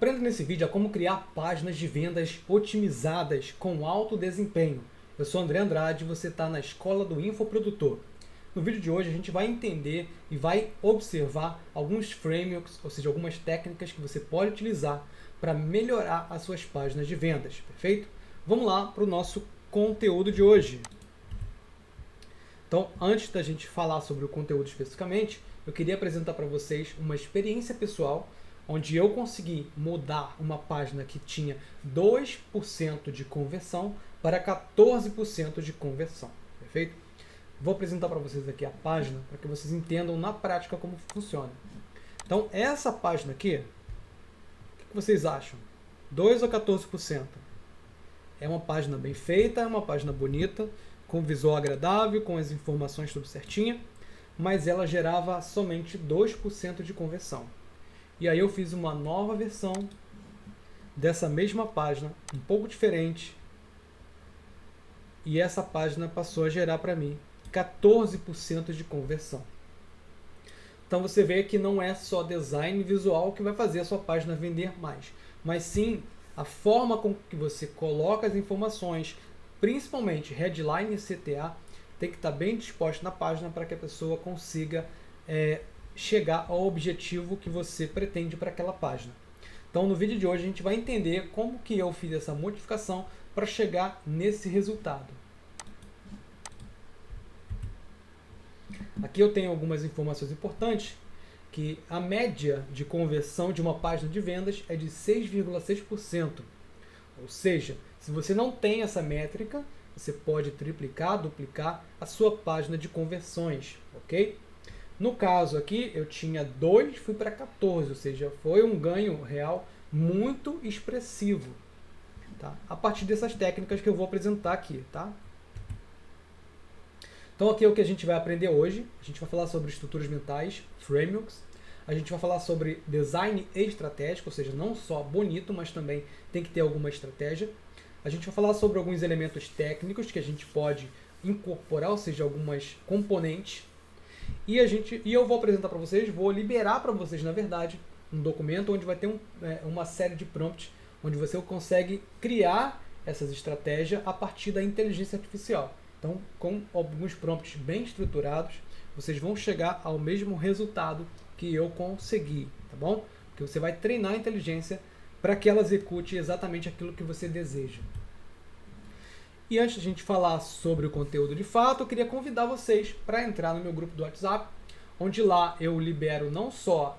Aprenda nesse vídeo a como criar páginas de vendas otimizadas com alto desempenho. Eu sou André Andrade e você está na Escola do Infoprodutor. No vídeo de hoje a gente vai entender e vai observar alguns frameworks, ou seja, algumas técnicas que você pode utilizar para melhorar as suas páginas de vendas, perfeito? Vamos lá para o nosso conteúdo de hoje. Então, antes da gente falar sobre o conteúdo especificamente, eu queria apresentar para vocês uma experiência pessoal onde eu consegui mudar uma página que tinha 2% de conversão para 14% de conversão, perfeito? Vou apresentar para vocês aqui a página para que vocês entendam na prática como funciona. Então, essa página aqui, o que vocês acham? 2 ou 14%? É uma página bem feita, é uma página bonita, com visual agradável, com as informações tudo certinha, mas ela gerava somente 2% de conversão. E aí eu fiz uma nova versão dessa mesma página, um pouco diferente, e essa página passou a gerar para mim 14% de conversão. Então você vê que não é só design visual que vai fazer a sua página vender mais, mas sim a forma com que você coloca as informações, principalmente headline e CTA, tem que estar bem disposto na página para que a pessoa consiga chegar ao objetivo que você pretende para aquela página. Então no vídeo de hoje a gente vai entender como que eu fiz essa modificação para chegar nesse resultado. Aqui eu tenho algumas informações importantes, que a média de conversão de uma página de vendas é de 6,6%. Ou seja, se você não tem essa métrica, você pode triplicar, duplicar a sua página de conversões, ok? No caso aqui, eu tinha 2, fui para 14, ou seja, foi um ganho real muito expressivo, tá? A partir dessas técnicas que eu vou apresentar aqui, tá? Então aqui é o que a gente vai aprender hoje. A gente vai falar sobre estruturas mentais, frameworks. A gente vai falar sobre design estratégico, ou seja, não só bonito, mas também tem que ter alguma estratégia. A gente vai falar sobre alguns elementos técnicos que a gente pode incorporar, ou seja, algumas componentes. E eu vou apresentar para vocês, vou liberar para vocês, na verdade, um documento onde vai ter uma série de prompts, onde você consegue criar essas estratégias a partir da inteligência artificial. Então, com alguns prompts bem estruturados, vocês vão chegar ao mesmo resultado que eu consegui, tá bom? Porque você vai treinar a inteligência para que ela execute exatamente aquilo que você deseja. E antes de a gente falar sobre o conteúdo de fato, eu queria convidar vocês para entrar no meu grupo do WhatsApp, onde lá eu libero não só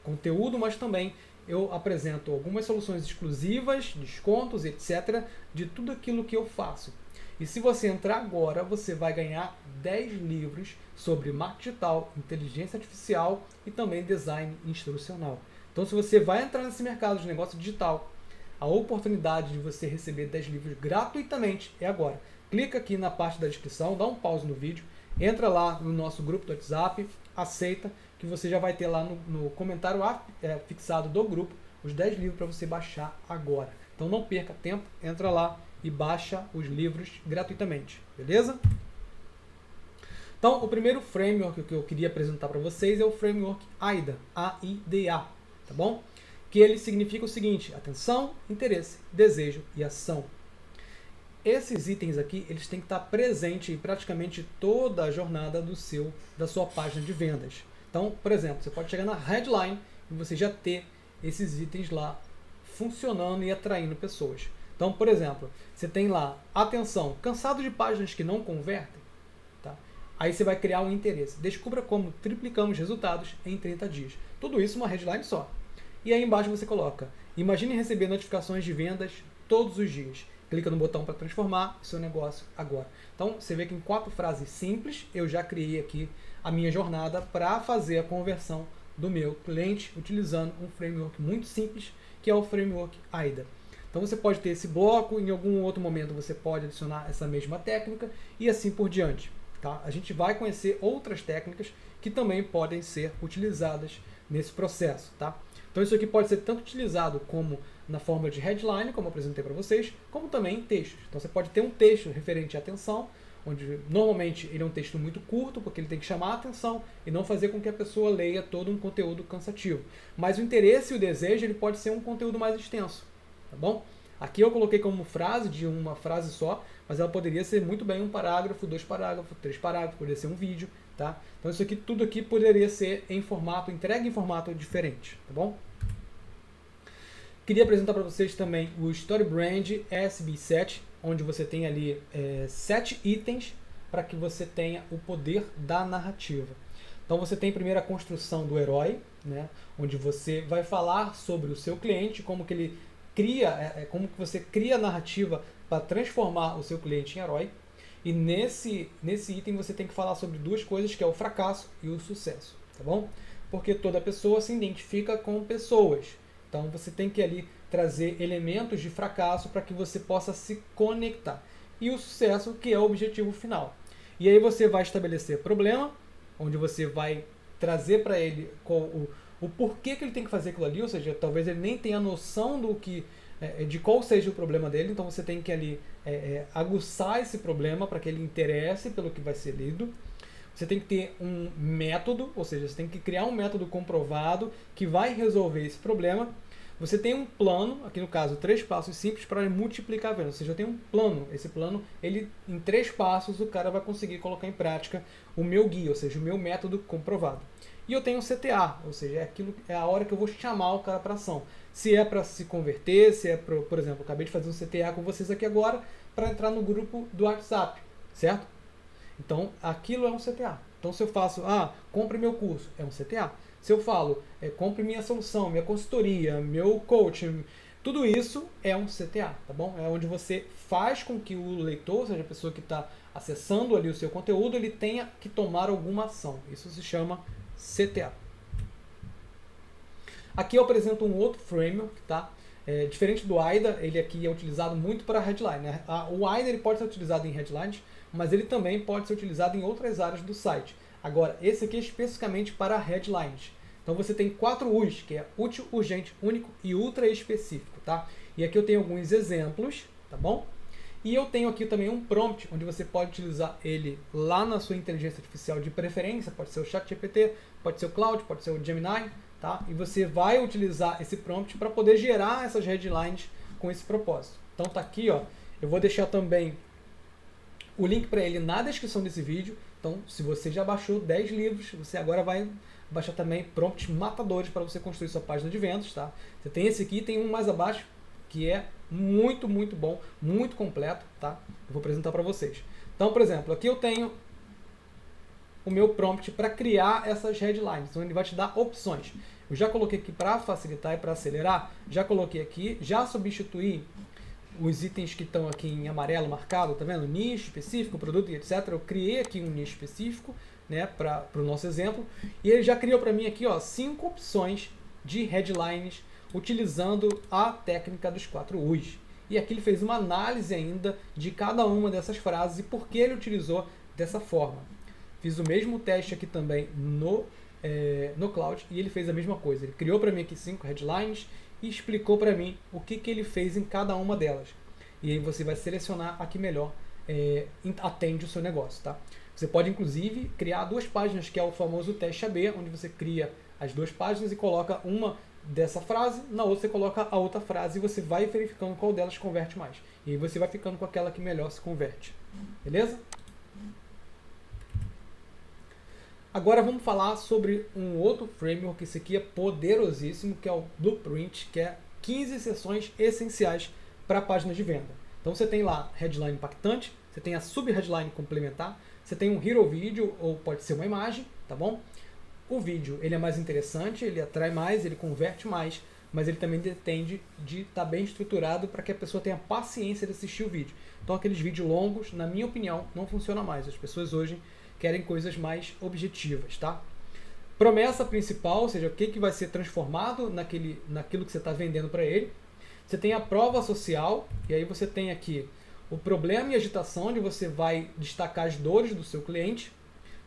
conteúdo, mas também eu apresento algumas soluções exclusivas, descontos, etc., de tudo aquilo que eu faço. E se você entrar agora, você vai ganhar 10 livros sobre marketing digital, inteligência artificial e também design instrucional. Então, se você vai entrar nesse mercado de negócio digital, a oportunidade de você receber 10 livros gratuitamente é agora. Clica aqui na parte da descrição, dá um pause no vídeo, entra lá no nosso grupo do WhatsApp, aceita, que você já vai ter lá no comentário fixado do grupo os 10 livros para você baixar agora. Então não perca tempo, entra lá e baixa os livros gratuitamente, beleza? Então o primeiro framework que eu queria apresentar para vocês é o framework AIDA, A-I-D-A, tá bom? Que ele significa o seguinte: atenção, interesse, desejo e ação. Esses itens aqui, eles têm que estar presentes em praticamente toda a jornada da sua página de vendas. Então, por exemplo, você pode chegar na headline e você já ter esses itens lá funcionando e atraindo pessoas. Então, por exemplo, você tem lá, atenção, cansado de páginas que não convertem? Tá? Aí você vai criar um interesse. Descubra como triplicamos resultados em 30 dias. Tudo isso uma headline só. E aí embaixo você coloca, imagine receber notificações de vendas todos os dias. Clica no botão para transformar o seu negócio agora. Então você vê que em 4 frases simples eu já criei aqui a minha jornada para fazer a conversão do meu cliente utilizando um framework muito simples que é o framework AIDA. Então você pode ter esse bloco, em algum outro momento você pode adicionar essa mesma técnica e assim por diante. Tá? A gente vai conhecer outras técnicas que também podem ser utilizadas nesse processo. Tá? Então isso aqui pode ser tanto utilizado como na forma de headline, como eu apresentei para vocês, como também em textos. Então você pode ter um texto referente à atenção, onde normalmente ele é um texto muito curto, porque ele tem que chamar a atenção e não fazer com que a pessoa leia todo um conteúdo cansativo. Mas o interesse e o desejo ele pode ser um conteúdo mais extenso, tá bom? Aqui eu coloquei como frase de uma frase só, mas ela poderia ser muito bem um parágrafo, 2 parágrafos, 3 parágrafos, poderia ser um vídeo, tá? Então isso aqui, tudo aqui poderia ser em formato, entregue em formato diferente, tá bom? Queria apresentar para vocês também o StoryBrand SB7, onde você tem ali 7 itens para que você tenha o poder da narrativa. Então você tem primeiro a construção do herói, né? Onde você vai falar sobre o seu cliente, como que ele cria, como que você cria a narrativa para transformar o seu cliente em herói. E nesse item você tem que falar sobre 2 coisas, que é o fracasso e o sucesso, tá bom? Porque toda pessoa se identifica com pessoas. Então você tem que ali trazer elementos de fracasso para que você possa se conectar. E o sucesso, que é o objetivo final. E aí você vai estabelecer problema, onde você vai trazer para ele o porquê que ele tem que fazer aquilo ali, ou seja, talvez ele nem tenha noção de qual seja o problema dele, então você tem que ali aguçar esse problema para que ele interesse pelo que vai ser lido. Você tem que ter um método, ou seja, você tem que criar um método comprovado que vai resolver esse problema. Você tem um plano, aqui no caso 3 passos simples para multiplicar vendas, ou seja, eu tenho um plano, esse plano, ele em 3 passos o cara vai conseguir colocar em prática o meu guia, ou seja, o meu método comprovado. E eu tenho um CTA, ou seja, é a hora que eu vou chamar o cara para ação. Se é para se converter, se é para, por exemplo, eu acabei de fazer um CTA com vocês aqui agora para entrar no grupo do WhatsApp, certo? Então, aquilo é um CTA. Então, se eu faço, compre meu curso, é um CTA. Se eu falo, compre minha solução, minha consultoria, meu coaching, tudo isso é um CTA, tá bom? É onde você faz com que o leitor, ou seja, a pessoa que está acessando ali o seu conteúdo, ele tenha que tomar alguma ação. Isso se chama CTA. Aqui eu apresento um outro framework, tá? Diferente do AIDA, ele aqui é utilizado muito para headline, né? O AIDA ele pode ser utilizado em headlines, mas ele também pode ser utilizado em outras áreas do site. Agora, esse aqui é especificamente para headlines. Então você tem 4 U's, que é útil, urgente, único e ultra específico, tá? E aqui eu tenho alguns exemplos, tá bom? E eu tenho aqui também um prompt, onde você pode utilizar ele lá na sua inteligência artificial de preferência, pode ser o ChatGPT, pode ser o Claude, pode ser o Gemini, tá? E você vai utilizar esse prompt para poder gerar essas headlines com esse propósito. Então tá aqui, ó, eu vou deixar também o link para ele na descrição desse vídeo. Então, se você já baixou 10 livros, você agora vai baixar também prompts matadores para você construir sua página de vendas, tá? Você tem esse aqui, tem um mais abaixo, que é muito, muito bom, muito completo, tá? Eu vou apresentar para vocês. Então, por exemplo, aqui eu tenho o meu prompt para criar essas headlines, então ele vai te dar opções. Eu já coloquei aqui para facilitar e para acelerar, já coloquei aqui, já substituí os itens que estão aqui em amarelo marcado, tá vendo? Nicho específico, produto e etc. Eu criei aqui um nicho específico, né, para o nosso exemplo, e ele já criou para mim aqui, ó, 5 opções de headlines utilizando a técnica dos 4 U's. E aqui ele fez uma análise ainda de cada uma dessas frases e por que ele utilizou dessa forma. Fiz o mesmo teste aqui também no Claude e ele fez a mesma coisa. Ele criou para mim aqui 5 headlines e explicou para mim o que ele fez em cada uma delas. E aí você vai selecionar a que melhor atende o seu negócio, tá? Você pode, inclusive, criar 2 páginas, que é o famoso teste AB, onde você cria as 2 páginas e coloca uma dessa frase, na outra você coloca a outra frase e você vai verificando qual delas converte mais. E aí você vai ficando com aquela que melhor se converte. Beleza? Agora vamos falar sobre um outro framework, esse aqui é poderosíssimo, que é o Blueprint, que é 15 sessões essenciais para páginas de venda. Então você tem lá headline impactante, você tem a sub-headline complementar, você tem um hero video, ou pode ser uma imagem, tá bom? O vídeo ele é mais interessante, ele atrai mais, ele converte mais, mas ele também depende de estar bem estruturado para que a pessoa tenha paciência de assistir o vídeo. Então aqueles vídeos longos, na minha opinião, não funcionam mais. As pessoas hoje querem coisas mais objetivas, tá? Promessa principal, ou seja, o que vai ser transformado naquilo que você está vendendo para ele. Você tem a prova social, e aí você tem aqui o problema e agitação, onde você vai destacar as dores do seu cliente.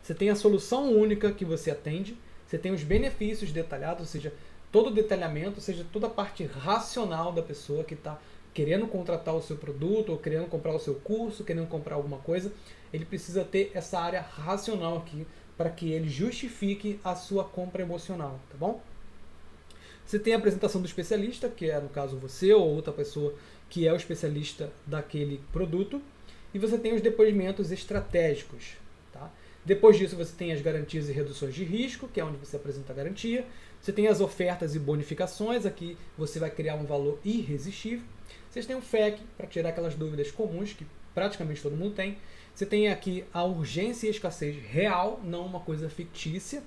Você tem a solução única que você atende. Você tem os benefícios detalhados, ou seja, todo o detalhamento, ou seja, toda a parte racional da pessoa que está querendo contratar o seu produto, ou querendo comprar o seu curso, querendo comprar alguma coisa, ele precisa ter essa área racional aqui para que ele justifique a sua compra emocional, tá bom? Você tem a apresentação do especialista, que é no caso você ou outra pessoa que é o especialista daquele produto, e você tem os depoimentos estratégicos. Tá? Depois disso você tem as garantias e reduções de risco, que é onde você apresenta a garantia. Você tem as ofertas e bonificações, aqui você vai criar um valor irresistível. Vocês têm o FAQ, para tirar aquelas dúvidas comuns que praticamente todo mundo tem. Você tem aqui a urgência e escassez real, não uma coisa fictícia.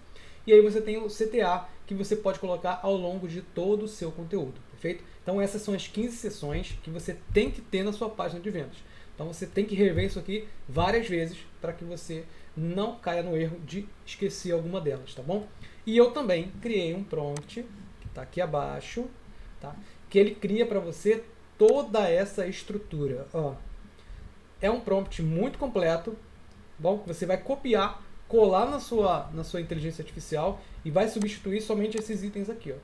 E aí você tem o CTA, que você pode colocar ao longo de todo o seu conteúdo, perfeito? Então essas são as 15 sessões que você tem que ter na sua página de vendas. Então você tem que rever isso aqui várias vezes para que você não caia no erro de esquecer alguma delas, tá bom? E eu também criei um prompt, que está aqui abaixo, tá? Que ele cria para você toda essa estrutura. Ó. É um prompt muito completo, bom? Você vai copiar, colar na sua inteligência artificial e vai substituir somente esses itens aqui, ó.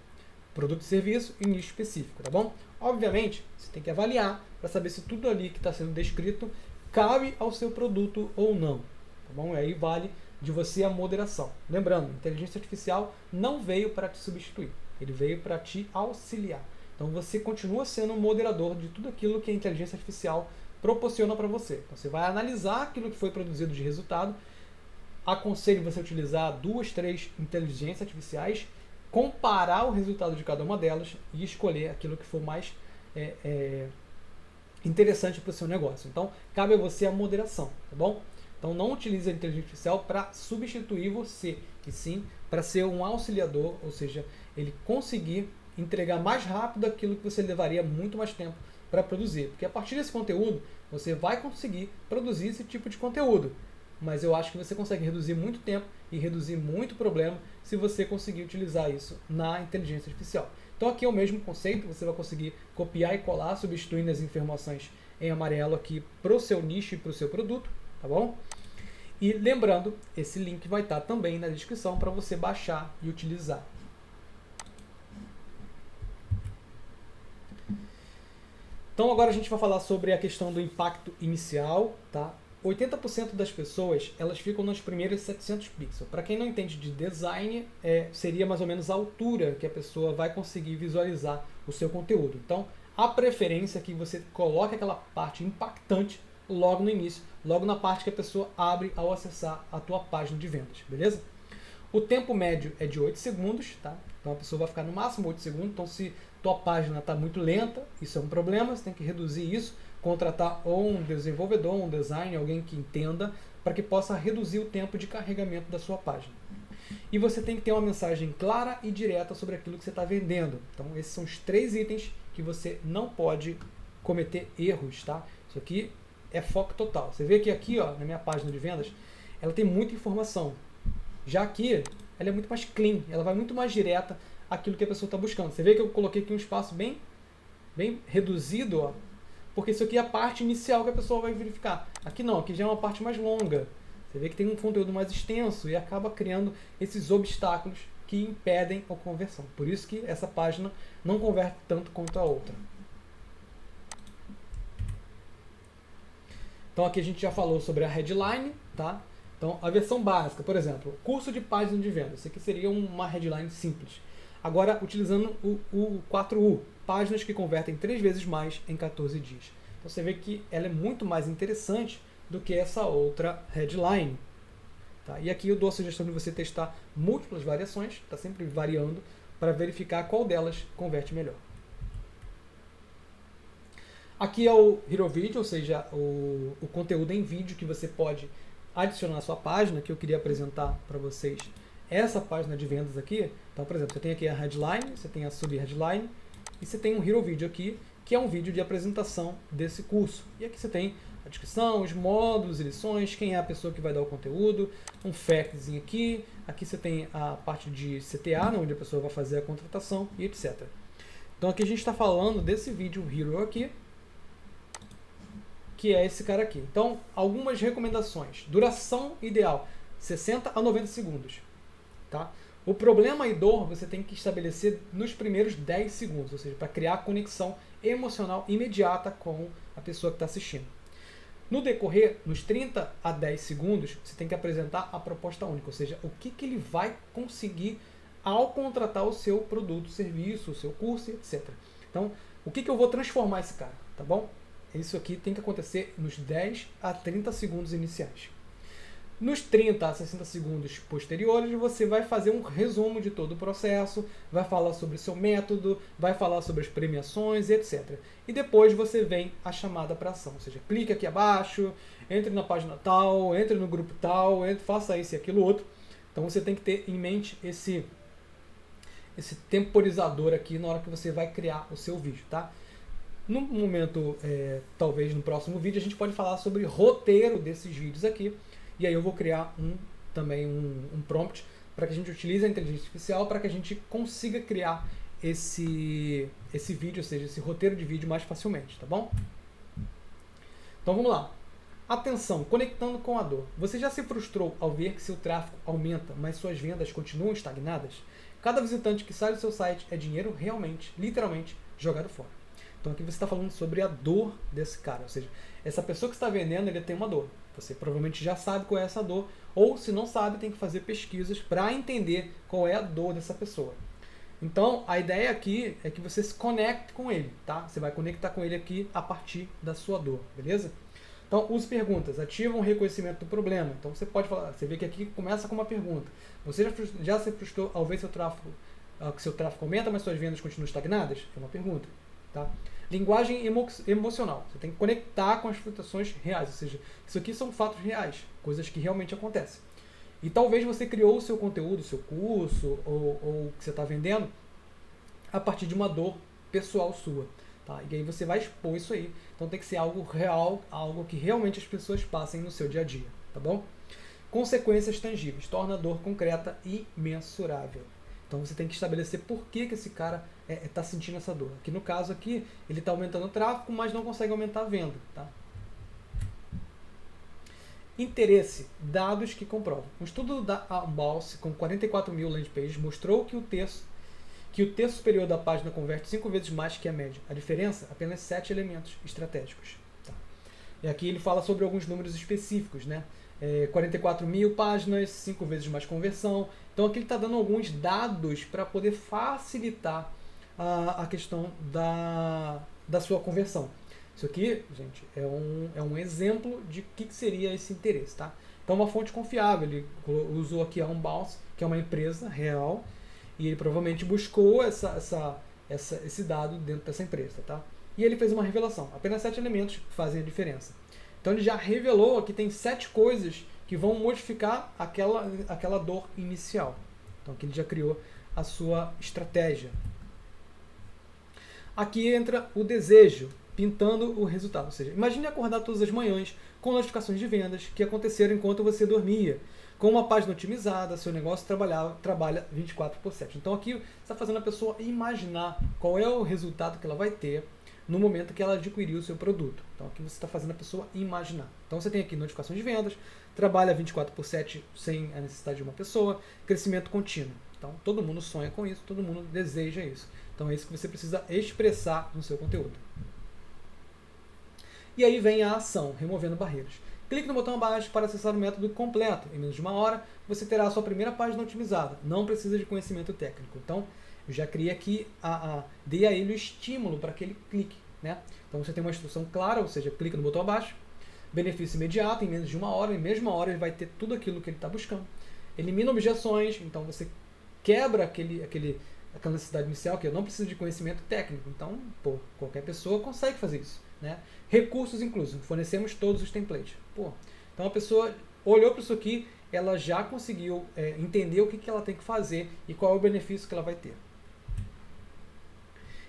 Produto e serviço e nicho específico, tá bom? Obviamente, você tem que avaliar para saber se tudo ali que está sendo descrito cabe ao seu produto ou não, tá bom? E aí vale de você a moderação. Lembrando, a inteligência artificial não veio para te substituir, ele veio para te auxiliar. Então você continua sendo um moderador de tudo aquilo que a inteligência artificial proporciona para você. Então você vai analisar aquilo que foi produzido de resultado. Aconselho você utilizar 2, 3 inteligências artificiais, comparar o resultado de cada uma delas e escolher aquilo que for mais interessante para o seu negócio. Então, cabe a você a moderação, tá bom? Então, não utilize a inteligência artificial para substituir você, e sim para ser um auxiliador, ou seja, ele conseguir entregar mais rápido aquilo que você levaria muito mais tempo para produzir. Porque a partir desse conteúdo, você vai conseguir produzir esse tipo de conteúdo. Mas eu acho que você consegue reduzir muito tempo e reduzir muito problema se você conseguir utilizar isso na inteligência artificial. Então aqui é o mesmo conceito, você vai conseguir copiar e colar, substituindo as informações em amarelo aqui para o seu nicho e para o seu produto, tá bom? E lembrando, esse link vai estar também na descrição para você baixar e utilizar. Então agora a gente vai falar sobre a questão do impacto inicial, tá? 80% das pessoas, elas ficam nos primeiros 700 pixels. Para quem não entende de design, seria mais ou menos a altura que a pessoa vai conseguir visualizar o seu conteúdo. Então, a preferência é que você coloque aquela parte impactante logo no início, logo na parte que a pessoa abre ao acessar a tua página de vendas, beleza? O tempo médio é de 8 segundos, tá? Então a pessoa vai ficar no máximo 8 segundos, então se tua página está muito lenta, isso é um problema, você tem que reduzir isso, contratar ou um desenvolvedor, um designer, alguém que entenda, para que possa reduzir o tempo de carregamento da sua página. E você tem que ter uma mensagem clara e direta sobre aquilo que você está vendendo. Então esses são os 3 itens que você não pode cometer erros, tá? Isso aqui é foco total. Você vê que aqui, ó, na minha página de vendas, ela tem muita informação. Já aqui, ela é muito mais clean, ela vai muito mais direta àquilo que a pessoa está buscando. Você vê que eu coloquei aqui um espaço bem reduzido, ó, porque isso aqui é a parte inicial que a pessoa vai verificar. Aqui não, aqui já é uma parte mais longa. Você vê que tem um conteúdo mais extenso e acaba criando esses obstáculos que impedem a conversão. Por isso que essa página não converte tanto quanto a outra. Então aqui a gente já falou sobre a headline, tá? Então a versão básica, por exemplo, curso de página de vendas. Isso aqui seria uma headline simples. Agora, utilizando o 4U, páginas que convertem 3 vezes mais em 14 dias. Então você vê que ela é muito mais interessante do que essa outra headline. Tá? E aqui eu dou a sugestão de você testar múltiplas variações, está sempre variando, para verificar qual delas converte melhor. Aqui é o Hero Video, ou seja, o conteúdo em vídeo que você pode adicionar à sua página, que eu queria apresentar para vocês essa página de vendas aqui. Então, por exemplo, você tem aqui a headline, você tem a sub-headline e você tem um Hero Video aqui, que é um vídeo de apresentação desse curso. E aqui você tem a descrição, os módulos e lições, quem é a pessoa que vai dar o conteúdo, um factzinho aqui, aqui você tem a parte de CTA, onde a pessoa vai fazer a contratação e etc. Então aqui a gente está falando desse vídeo Hero aqui, que é esse cara aqui. Então, algumas recomendações. Duração ideal, 60 a 90 segundos. Tá? O problema e dor você tem que estabelecer nos primeiros 10 segundos, ou seja, para criar conexão emocional imediata com a pessoa que está assistindo. No decorrer, nos 30 a 10 segundos, você tem que apresentar a proposta única, ou seja, o que ele vai conseguir ao contratar o seu produto, serviço, o seu curso, etc. Então, o que eu vou transformar esse cara, tá bom? Isso aqui tem que acontecer nos 10 a 30 segundos iniciais. Nos 30 a 60 segundos posteriores, você vai fazer um resumo de todo o processo, vai falar sobre o seu método, vai falar sobre as premiações, etc. E depois você vem a chamada para ação, ou seja, clique aqui abaixo, entre na página tal, entre no grupo tal, faça isso e aquilo outro. Então você tem que ter em mente esse temporizador aqui na hora que você vai criar o seu vídeo, tá? No momento, talvez no próximo vídeo, a gente pode falar sobre roteiro desses vídeos aqui. E aí eu vou criar também um prompt para que a gente utilize a inteligência artificial para que a gente consiga criar esse vídeo, ou seja, esse roteiro de vídeo mais facilmente, tá bom? Então vamos lá. Atenção, conectando com a dor. Você já se frustrou ao ver que seu tráfego aumenta, mas suas vendas continuam estagnadas? Cada visitante que sai do seu site é dinheiro realmente, literalmente, jogado fora. Então aqui você está falando sobre a dor desse cara, ou seja, essa pessoa que está vendendo, ele tem uma dor. Você provavelmente já sabe qual é essa dor, ou se não sabe, tem que fazer pesquisas para entender qual é a dor dessa pessoa. Então, a ideia aqui é que você se conecte com ele, tá? Você vai conectar com ele aqui a partir da sua dor, beleza? Então, use perguntas, ativa um reconhecimento do problema. Então, você pode falar, você vê que aqui começa com uma pergunta. Você já se frustrou ao ver que seu tráfego aumenta, mas suas vendas continuam estagnadas? É uma pergunta, tá? Linguagem emocional. Você tem que conectar com as frustrações reais, ou seja, isso aqui são fatos reais, coisas que realmente acontecem. E talvez você criou o seu conteúdo, o seu curso, ou o que você está vendendo, a partir de uma dor pessoal sua. Tá? E aí você vai expor isso aí. Então tem que ser algo real, algo que realmente as pessoas passem no seu dia a dia. Tá bom? Consequências tangíveis. Torna a dor concreta e mensurável. Então você tem que estabelecer por que esse cara está sentindo essa dor. Aqui no caso aqui, ele está aumentando o tráfego, mas não consegue aumentar a venda. Tá? Interesse, dados que comprovam. Um estudo da Ambalse com 44 mil landing pages mostrou que o texto superior da página converte 5 vezes mais que a média. A diferença? Apenas 7 elementos estratégicos. Tá? E aqui ele fala sobre alguns números específicos, né? 44 mil páginas, 5 vezes mais conversão. Então aqui ele está dando alguns dados para poder facilitar a questão da sua conversão. Isso aqui, gente, é um exemplo de que seria esse interesse, tá? Então uma fonte confiável, ele usou aqui a Unbounce, que é uma empresa real, e ele provavelmente buscou esse dado dentro dessa empresa, tá? E ele fez uma revelação, apenas 7 elementos fazem a diferença. Então ele já revelou que tem 7 coisas que vão modificar aquela dor inicial. Então aqui ele já criou a sua estratégia. Aqui entra o desejo, pintando o resultado. Ou seja, imagine acordar todas as manhãs com notificações de vendas que aconteceram enquanto você dormia. Com uma página otimizada, seu negócio trabalha 24/7. Então aqui você está fazendo a pessoa imaginar qual é o resultado que ela vai ter no momento que ela adquirir o seu produto. Então aqui você está fazendo a pessoa imaginar. Então você tem aqui notificações de vendas, trabalha 24/7 sem a necessidade de uma pessoa, crescimento contínuo. Então todo mundo sonha com isso, todo mundo deseja isso. Então é isso que você precisa expressar no seu conteúdo. E aí vem a ação, removendo barreiras. Clique no botão abaixo para acessar o método completo. Em menos de 1 hora, você terá a sua primeira página otimizada. Não precisa de conhecimento técnico. Então, eu já criei aqui, dei a ele o estímulo para que ele clique. Né? Então, você tem uma instrução clara, ou seja, clica no botão abaixo. Benefício imediato, em menos de 1 hora. Em mesma hora, ele vai ter tudo aquilo que ele está buscando. Elimina objeções. Então, você quebra aquela necessidade inicial, que eu não preciso de conhecimento técnico. Então, qualquer pessoa consegue fazer isso. Né? Recursos inclusos, fornecemos todos os templates. Então a pessoa olhou para isso aqui, ela já conseguiu entender o que ela tem que fazer e qual é o benefício que ela vai ter.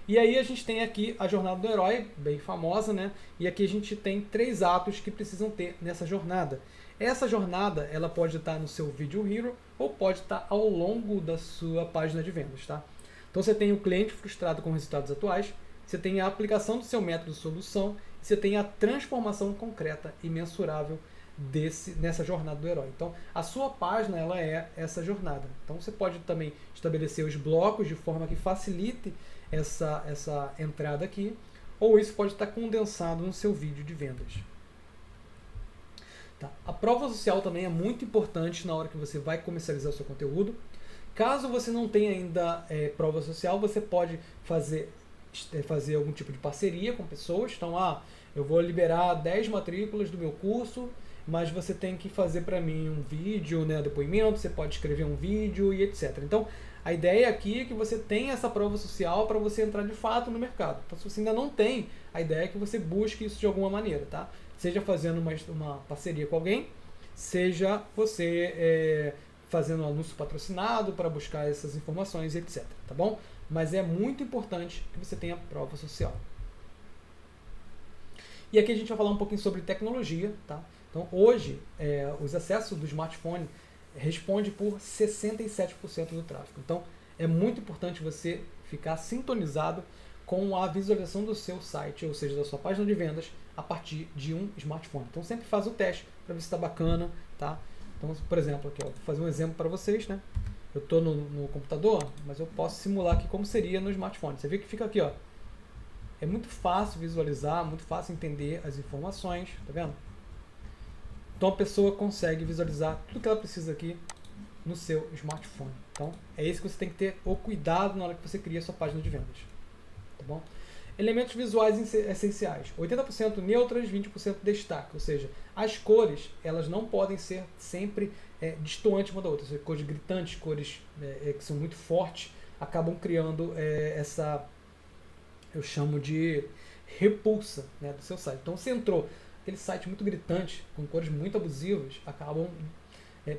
E aí a gente tem aqui a jornada do herói, bem famosa, né? E aqui a gente tem 3 atos que precisam ter nessa jornada. Essa jornada, ela pode estar no seu Video Hero ou pode estar ao longo da sua página de vendas, tá? Então você tem o cliente frustrado com resultados atuais, você tem a aplicação do seu método de solução, você tem a transformação concreta e mensurável nessa jornada do herói. Então, a sua página ela é essa jornada. Então, você pode também estabelecer os blocos de forma que facilite essa entrada aqui, ou isso pode estar condensado no seu vídeo de vendas. Tá? A prova social também é muito importante na hora que você vai comercializar o seu conteúdo. Caso você não tenha ainda prova social, você pode fazer algum tipo de parceria com pessoas. Então, eu vou liberar 10 matrículas do meu curso, mas você tem que fazer para mim um vídeo, né, depoimento, você pode escrever um vídeo e etc. Então, a ideia aqui é que você tenha essa prova social para você entrar de fato no mercado. Então, se você ainda não tem, a ideia é que você busque isso de alguma maneira, tá? Seja fazendo uma parceria com alguém, seja você fazendo um anúncio patrocinado para buscar essas informações, etc. Tá bom? Mas é muito importante que você tenha prova social. E aqui a gente vai falar um pouquinho sobre tecnologia, tá? Então, hoje, os acessos do smartphone respondem por 67% do tráfego. Então, é muito importante você ficar sintonizado com a visualização do seu site, ou seja, da sua página de vendas, a partir de um smartphone. Então, sempre faz o teste para ver se está bacana, tá? Então, por exemplo, aqui, vou fazer um exemplo para vocês, né? Eu estou no computador, mas eu posso simular aqui como seria no smartphone. Você vê que fica aqui, ó. É muito fácil visualizar, muito fácil entender as informações, tá vendo? Então a pessoa consegue visualizar tudo que ela precisa aqui no seu smartphone. Então é isso que você tem que ter o cuidado na hora que você cria a sua página de vendas, tá bom? Elementos visuais essenciais: 80% neutras, 20% destaque, ou seja, as cores elas não podem ser sempre distantes uma da outra, ou seja, cores gritantes, cores que são muito fortes, acabam criando essa, eu chamo de repulsa, né, do seu site. Então você entrou aquele site muito gritante, com cores muito abusivas, acabam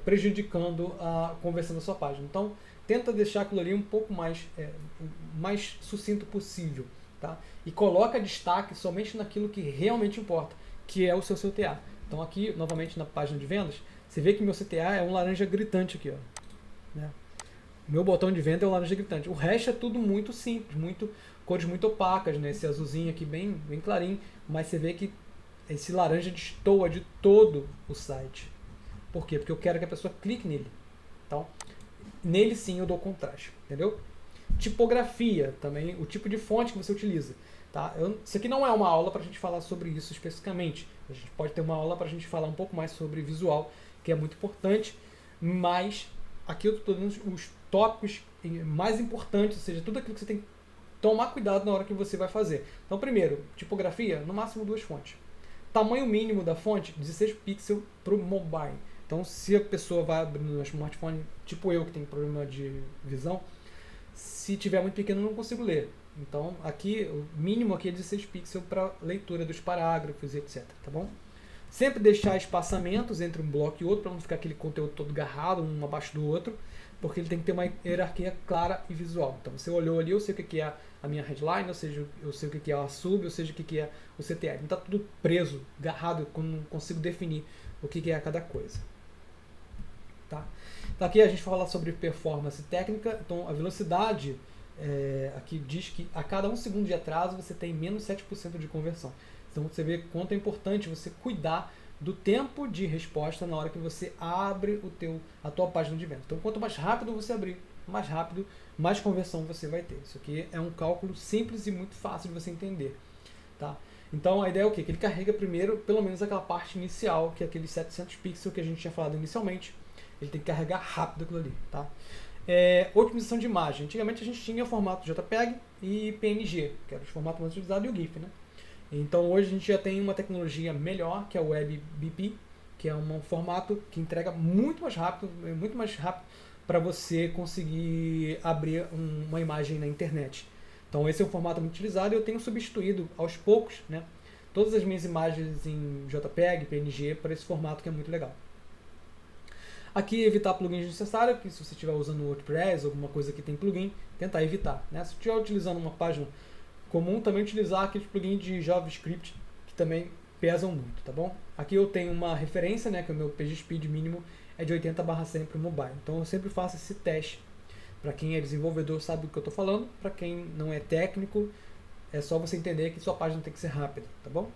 prejudicando a conversão da sua página. Então tenta deixar aquilo ali um pouco mais sucinto possível, tá? E coloca destaque somente naquilo que realmente importa, que é o seu CTA. Então aqui, novamente na página de vendas, você vê que meu CTA é um laranja gritante aqui, ó, né? Meu botão de venda é um laranja gritante. O resto é tudo muito simples, cores muito opacas, né? Esse azulzinho aqui bem clarinho, mas você vê que esse laranja destoa de todo o site. Por quê? Porque eu quero que a pessoa clique nele. Então, nele sim eu dou contraste, entendeu? Tipografia, também o tipo de fonte que você utiliza. Tá? Isso aqui não é uma aula para a gente falar sobre isso especificamente. A gente pode ter uma aula para a gente falar um pouco mais sobre visual, que é muito importante, mas aqui eu estou dando os tópicos mais importantes, ou seja, tudo aquilo que você tem que tomar cuidado na hora que você vai fazer. Então, primeiro, tipografia, no máximo 2 fontes. Tamanho mínimo da fonte, 16 pixels para o mobile. Então, se a pessoa vai abrir no smartphone, tipo eu que tenho problema de visão, se tiver muito pequeno eu não consigo ler. Então, aqui, o mínimo aqui é 16 pixels para leitura dos parágrafos, etc. Tá bom? Sempre deixar espaçamentos entre um bloco e outro, para não ficar aquele conteúdo todo garrado, um abaixo do outro, porque ele tem que ter uma hierarquia clara e visual. Então, você olhou ali, eu sei o que é a minha headline, ou seja, eu sei o que é a sub, ou seja, o que é o CTR. Não está tudo preso, garrado, eu não consigo definir o que é cada coisa. Tá? Então, aqui a gente fala sobre performance técnica. Então, a velocidade, aqui diz que a cada 1 segundo de atraso você tem menos 7% de conversão. Então, você vê quanto é importante você cuidar do tempo de resposta na hora que você abre a tua página de venda. Então, quanto mais rápido você abrir, mais rápido, mais conversão você vai ter. Isso aqui é um cálculo simples e muito fácil de você entender. Tá? Então, a ideia é o quê? Que ele carrega primeiro, pelo menos aquela parte inicial, que é aqueles 700 pixels que a gente tinha falado inicialmente. Ele tem que carregar rápido aquilo ali. Tá? Otimização de imagem. Antigamente a gente tinha o formato JPEG e PNG, que era o formato mais utilizado, e o GIF, né? Então hoje a gente já tem uma tecnologia melhor, que é o WebBP, que é um formato que entrega muito mais rápido para você conseguir abrir uma imagem na internet. Então esse é um formato muito utilizado e eu tenho substituído aos poucos, né, todas as minhas imagens em JPEG, PNG, para esse formato que é muito legal. Aqui evitar plugins desnecessários, que se você estiver usando o WordPress, alguma coisa que tem plugin, tentar evitar. Né? Se estiver utilizando uma página comum, também utilizar aqueles plugins de JavaScript que também pesam muito, tá bom? Aqui eu tenho uma referência, né, que o meu PageSpeed mínimo é de 80/100 para o mobile. Então eu sempre faço esse teste. Para quem é desenvolvedor sabe do que eu estou falando, para quem não é técnico, é só você entender que sua página tem que ser rápida, tá bom?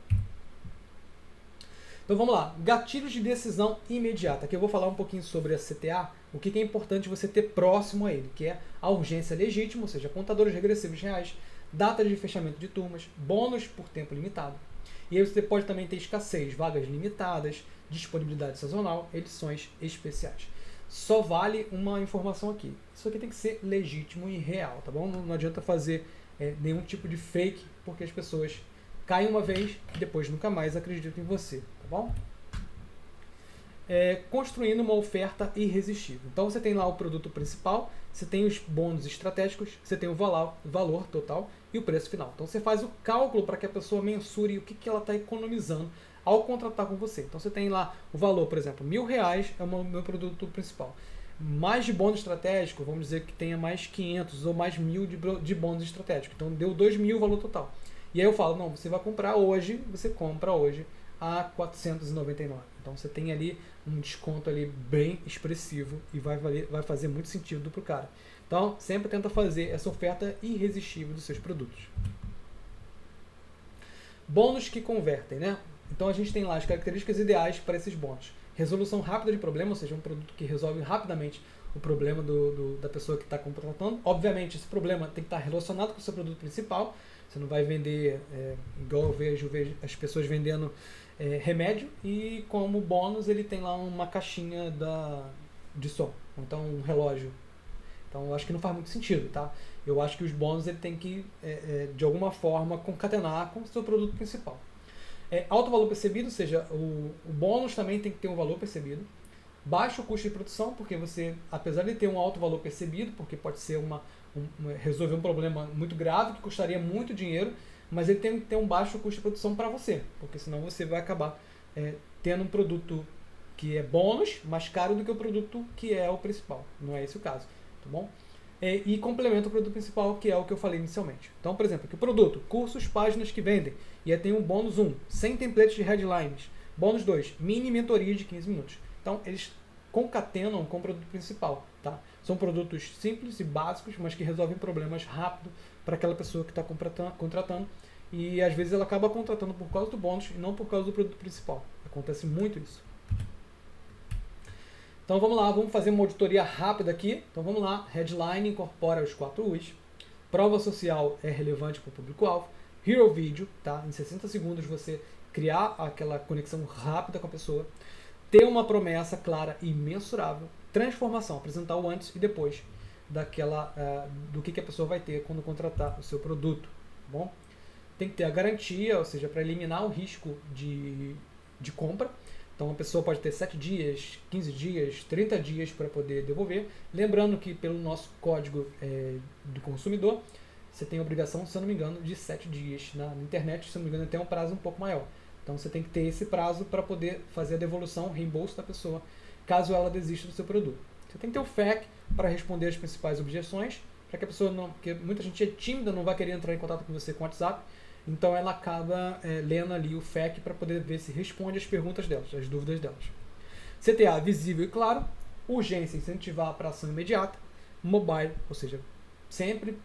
Então vamos lá, gatilhos de decisão imediata. Aqui eu vou falar um pouquinho sobre a CTA, o que é importante você ter próximo a ele, que é a urgência legítima, ou seja, contadores regressivos reais, data de fechamento de turmas, bônus por tempo limitado. E aí você pode também ter escassez, vagas limitadas, disponibilidade sazonal, edições especiais. Só vale uma informação aqui. Isso aqui tem que ser legítimo e real, tá bom? Não adianta fazer nenhum tipo de fake, porque as pessoas caem uma vez e depois nunca mais acreditam em você, tá bom? Construindo uma oferta irresistível. Então você tem lá o produto principal, você tem os bônus estratégicos, você tem o valor total e o preço final. Então você faz o cálculo para que a pessoa mensure o que ela está economizando ao contratar com você. Então você tem lá o valor, por exemplo, R$1.000 é o meu produto principal. Mais de bônus estratégico, vamos dizer que tenha mais 500 ou mais 1.000 de bônus estratégico. Então deu 2.000 o valor total. E aí eu falo, não, você vai comprar hoje, você compra hoje a R$499. Então você tem ali um desconto ali bem expressivo e vai fazer muito sentido para o cara. Então sempre tenta fazer essa oferta irresistível dos seus produtos. Bônus que convertem, né? Então a gente tem lá as características ideais para esses bônus. Resolução rápida de problema, ou seja, um produto que resolve rapidamente o problema da pessoa que está contratando. Obviamente esse problema tem que estar relacionado com o seu produto principal. Você não vai vender, igual eu vejo as pessoas vendendo remédio e como bônus ele tem lá uma caixinha de som, então um relógio. Então eu acho que não faz muito sentido, tá? Eu acho que os bônus ele tem que, de alguma forma, concatenar com o seu produto principal. Alto valor percebido, ou seja, o bônus também tem que ter um valor percebido. Baixo custo de produção, porque você, apesar de ter um alto valor percebido, porque pode ser resolver um problema muito grave, que custaria muito dinheiro, mas ele tem que ter um baixo custo de produção para você, porque senão você vai acabar tendo um produto que é bônus mais caro do que o produto que é o principal. Não é esse o caso, tá bom? E complementa o produto principal, que é o que eu falei inicialmente. Então, por exemplo, aqui o produto, cursos, páginas que vendem, e aí tem um bônus 1, 100 templates de headlines. Bônus 2, mini mentoria de 15 minutos. Então, eles concatenam com o produto principal, tá? São produtos simples e básicos, mas que resolvem problemas rápido para aquela pessoa que está contratando. E às vezes ela acaba contratando por causa do bônus e não por causa do produto principal. Acontece muito isso. Então vamos lá, vamos fazer uma auditoria rápida aqui. Então vamos lá, headline incorpora os 4 U's. Prova social é relevante para o público-alvo. Hero Video, tá? Em 60 segundos você criar aquela conexão rápida com a pessoa. Ter uma promessa clara e mensurável. Transformação, apresentar o antes e depois do que a pessoa vai ter quando contratar o seu produto. Tá bom? Tem que ter a garantia, ou seja, para eliminar o risco de compra. Então a pessoa pode ter 7 dias, 15 dias, 30 dias para poder devolver. Lembrando que pelo nosso código do consumidor, você tem a obrigação, se eu não me engano, de 7 dias. Na internet, se eu não me engano, tem um prazo um pouco maior. Então você tem que ter esse prazo para poder fazer a devolução, reembolso da pessoa, caso ela desista do seu produto. Você tem que ter o FAQ para responder as principais objeções, para que a pessoa não... Porque muita gente é tímida, não vai querer entrar em contato com você com o WhatsApp, então ela acaba lendo ali o FAQ para poder ver se responde as perguntas delas, as dúvidas delas. CTA visível e claro, urgência, incentivar para ação imediata, mobile, ou seja, sempre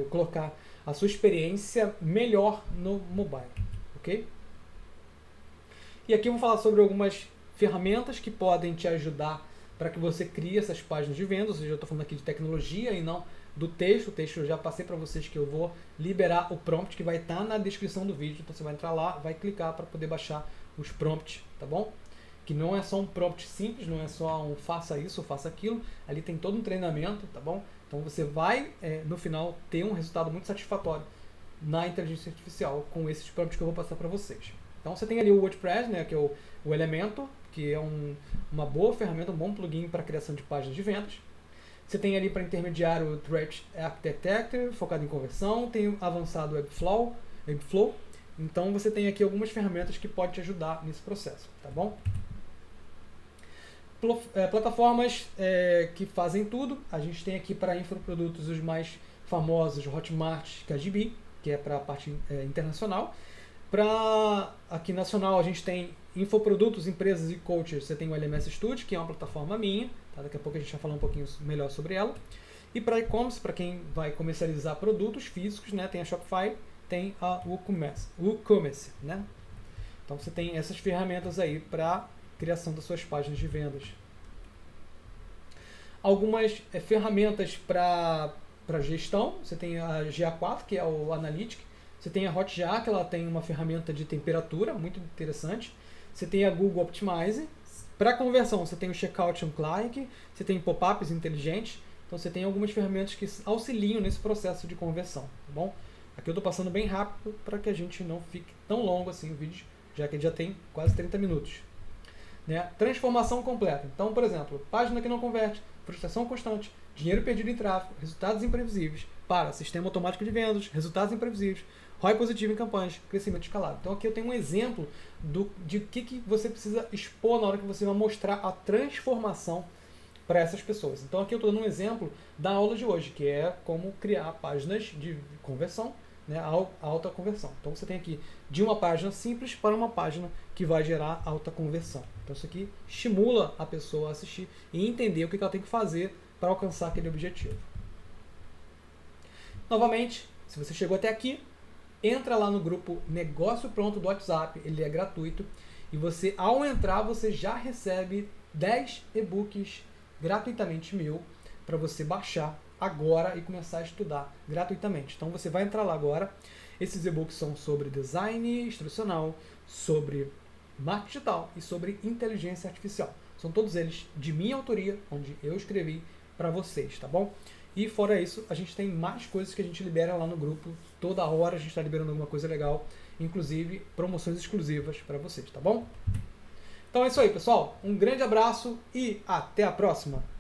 colocar a sua experiência melhor no mobile, ok? E aqui eu vou falar sobre algumas ferramentas que podem te ajudar para que você crie essas páginas de vendas, ou seja, eu estou falando aqui de tecnologia e não do texto. O texto eu já passei para vocês que eu vou liberar o prompt que vai estar na descrição do vídeo. Então você vai entrar lá, vai clicar para poder baixar os prompts, tá bom? Que não é só um prompt simples, não é só um faça isso ou faça aquilo. Ali tem todo um treinamento, tá bom? Então você vai, no final, ter um resultado muito satisfatório na inteligência artificial com esses prompts que eu vou passar para vocês. Então você tem ali o WordPress, né, que é o Elementor, que é uma boa ferramenta, um bom plugin para a criação de páginas de vendas. Você tem ali para intermediário o Threat Architecture, focado em conversão, tem o avançado Webflow. Então você tem aqui algumas ferramentas que podem te ajudar nesse processo, tá bom? Plataformas que fazem tudo. A gente tem aqui para infoprodutos os mais famosos, Hotmart, KGB, que é para a parte internacional. Para aqui nacional a gente tem infoprodutos, empresas e coaches. Você tem o LMS Studio, que é uma plataforma minha, tá? Daqui a pouco a gente vai falar um pouquinho melhor sobre ela. E para e-commerce, para quem vai comercializar produtos físicos, né, tem a Shopify, tem a WooCommerce, né? Então você tem essas ferramentas aí para criação das suas páginas de vendas. Algumas ferramentas para gestão, você tem a GA4, que é o Analytics, você tem a Hotjar, que ela tem uma ferramenta de temperatura, muito interessante, você tem a Google Optimize, para conversão você tem o Checkout on Click, você tem pop-ups inteligentes, então você tem algumas ferramentas que auxiliam nesse processo de conversão, tá bom? Aqui eu estou passando bem rápido para que a gente não fique tão longo assim o vídeo, já que ele já tem quase 30 minutos. Né? Transformação completa. Então, por exemplo, página que não converte, frustração constante, dinheiro perdido em tráfego, resultados imprevisíveis, para sistema automático de vendas, resultados imprevisíveis, ROI positivo em campanhas, crescimento escalado. Então aqui eu tenho um exemplo de o que você precisa expor na hora que você vai mostrar a transformação para essas pessoas. Então aqui eu estou dando um exemplo da aula de hoje, que é como criar páginas de conversão, né, alta conversão. Então você tem aqui de uma página simples para uma página que vai gerar alta conversão. Então isso aqui estimula a pessoa a assistir e entender o que ela tem que fazer para alcançar aquele objetivo. Novamente, se você chegou até aqui, entra lá no grupo Negócio Pronto do WhatsApp, ele é gratuito, e você, ao entrar, você já recebe 10 e-books gratuitamente meu para você baixar agora e começar a estudar gratuitamente. Então você vai entrar lá agora. Esses e-books são sobre design instrucional, sobre marketing digital e sobre inteligência artificial. São todos eles de minha autoria, onde eu escrevi para vocês, tá bom? E fora isso, a gente tem mais coisas que a gente libera lá no grupo. Toda hora a gente está liberando alguma coisa legal, inclusive promoções exclusivas para vocês, tá bom? Então é isso aí, pessoal. Um grande abraço e até a próxima!